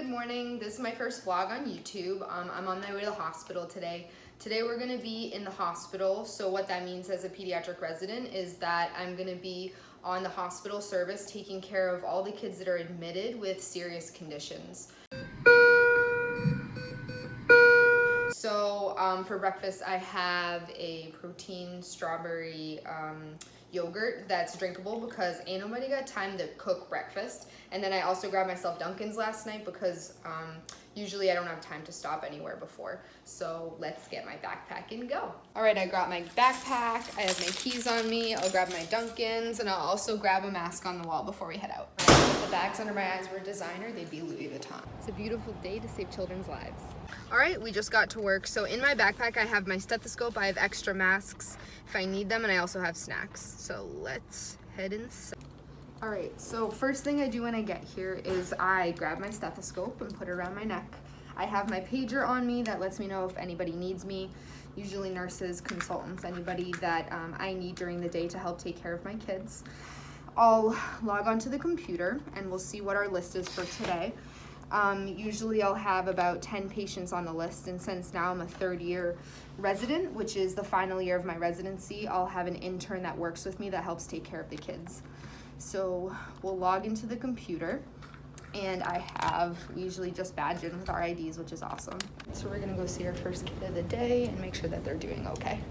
Good morning. This is my first vlog on YouTube. I'm on my way to the hospital today. Today we're going to be in the hospital. So what that means as a pediatric resident is that I'm going to be on the hospital service taking care of all the kids that are admitted with serious conditions. So for breakfast I have a protein strawberry yogurt that's drinkable because ain't nobody got time to cook breakfast. And then I also grabbed myself Dunkin's last night because usually I don't have time to stop anywhere before. So let's get my backpack and go. All right, I got my backpack, I have my keys on me, I'll grab my Dunkin's, and I'll also grab a mask on the wall before we head out. If the bags under my eyes were designer, they'd be Louis Vuitton. It's a beautiful day to save children's lives. All right, we just got to work. So in my backpack, I have my stethoscope, I have extra masks if I need them, and I also have snacks. So let's head inside. All right, so first thing I do when I get here is I grab my stethoscope and put it around my neck. I have my pager on me that lets me know if anybody needs me, usually nurses, consultants, anybody that I need during the day to help take care of my kids. I'll log onto the computer and we'll see what our list is for today. Usually I'll have about 10 patients on the list, and since now I'm a third year resident, which is the final year of my residency, I'll have an intern that works with me that helps take care of the kids. So we'll log into the computer, and we usually just badge in with our IDs, which is awesome. So we're gonna go see our first kid of the day and make sure that they're doing okay.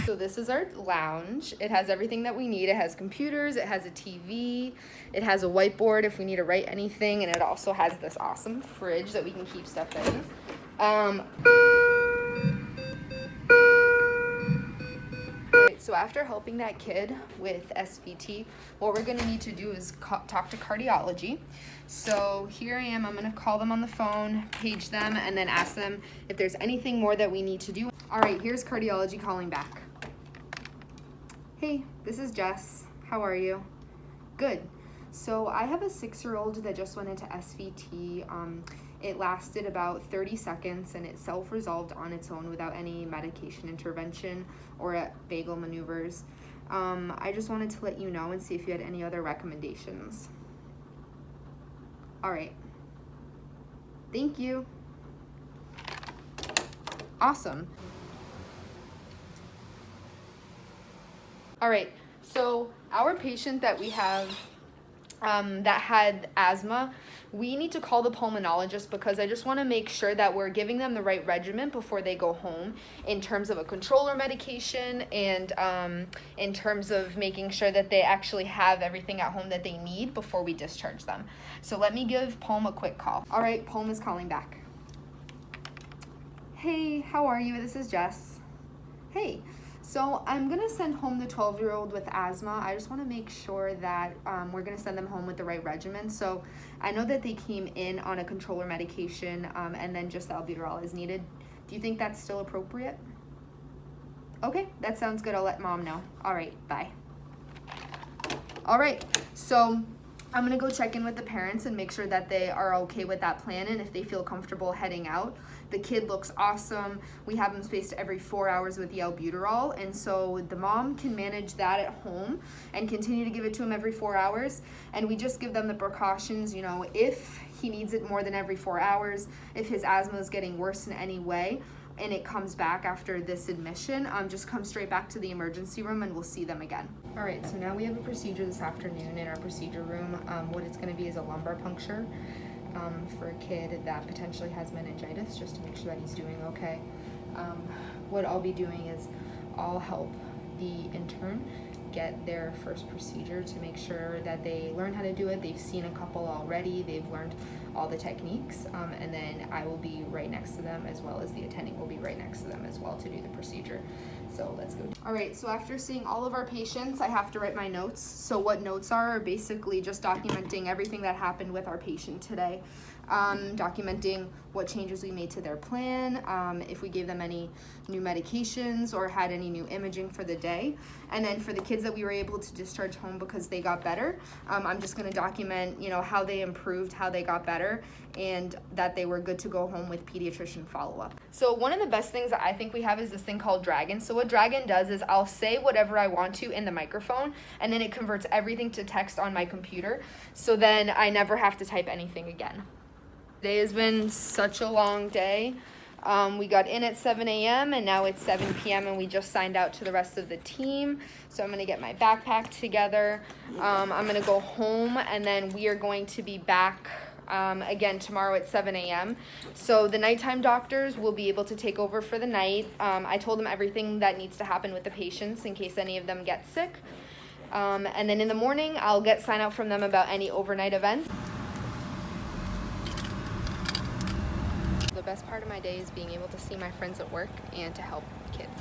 So this is our lounge. It has everything that we need. It has computers, it has a TV, it has a whiteboard if we need to write anything, and it also has this awesome fridge that we can keep stuff in. Right, so after helping that kid with SVT, what we're gonna need to do is talk to cardiology. So here I am, I'm gonna call them on the phone, page them, and then ask them if there's anything more that we need to do. All right, here's cardiology calling back. Hey, this is Jess. How are you? Good. So I have a 6-year-old that just went into SVT. It lasted about 30 seconds and it self-resolved on its own without any medication intervention or vagal maneuvers. I just wanted to let you know and see if you had any other recommendations. All right. Thank you. Awesome. All right, so our patient that we have that had asthma, we need to call the pulmonologist because I just want to make sure that we're giving them the right regimen before they go home in terms of a controller medication and in terms of making sure that they actually have everything at home that they need before we discharge them. So let me give Pulm a quick call. All right, Pulm is calling back. Hey, how are you? This is Jess. Hey. So I'm gonna send home the 12-year-old with asthma. I just wanna make sure that we're gonna send them home with the right regimen. So I know that they came in on a controller medication and then just the albuterol is needed. Do you think that's still appropriate? Okay, that sounds good. I'll let mom know. All right, bye. All right, so I'm gonna go check in with the parents and make sure that they are okay with that plan and if they feel comfortable heading out. The kid looks awesome. We have him spaced every 4 hours with the albuterol, and so the mom can manage that at home and continue to give it to him every 4 hours. And we just give them the precautions, you know, if he needs it more than every 4 hours, if his asthma is getting worse in any way, and it comes back after this admission, just come straight back to the emergency room and we'll see them again. All right, so now we have a procedure this afternoon in our procedure room. What it's gonna be is a lumbar puncture for a kid that potentially has meningitis, just to make sure that he's doing okay. What I'll be doing is I'll help the intern get their first procedure to make sure that they learn how to do it. They've seen a couple already, they've learned all the techniques, and then I will be right next to them, as well as the attending will be right next to them as well to do the procedure. So let's go. All right, so after seeing all of our patients, I have to write my notes. So what notes are basically just documenting everything that happened with our patient today. Documenting what changes we made to their plan, if we gave them any new medications or had any new imaging for the day. And then for the kids that we were able to discharge home because they got better, I'm just gonna document, how they improved, how they got better, and that they were good to go home with pediatrician follow-up. So one of the best things that I think we have is this thing called Dragon. So what Dragon does is I'll say whatever I want to in the microphone, and then it converts everything to text on my computer. So then I never have to type anything again. Today has been such a long day. We got in at 7 a.m. and now it's 7 p.m. and we just signed out to the rest of the team. So I'm gonna get my backpack together. I'm gonna go home and then we are going to be back again tomorrow at 7 a.m. So the nighttime doctors will be able to take over for the night. I told them everything that needs to happen with the patients in case any of them get sick. And then in the morning, I'll get sign out from them about any overnight events. The best part of my day is being able to see my friends at work and to help kids.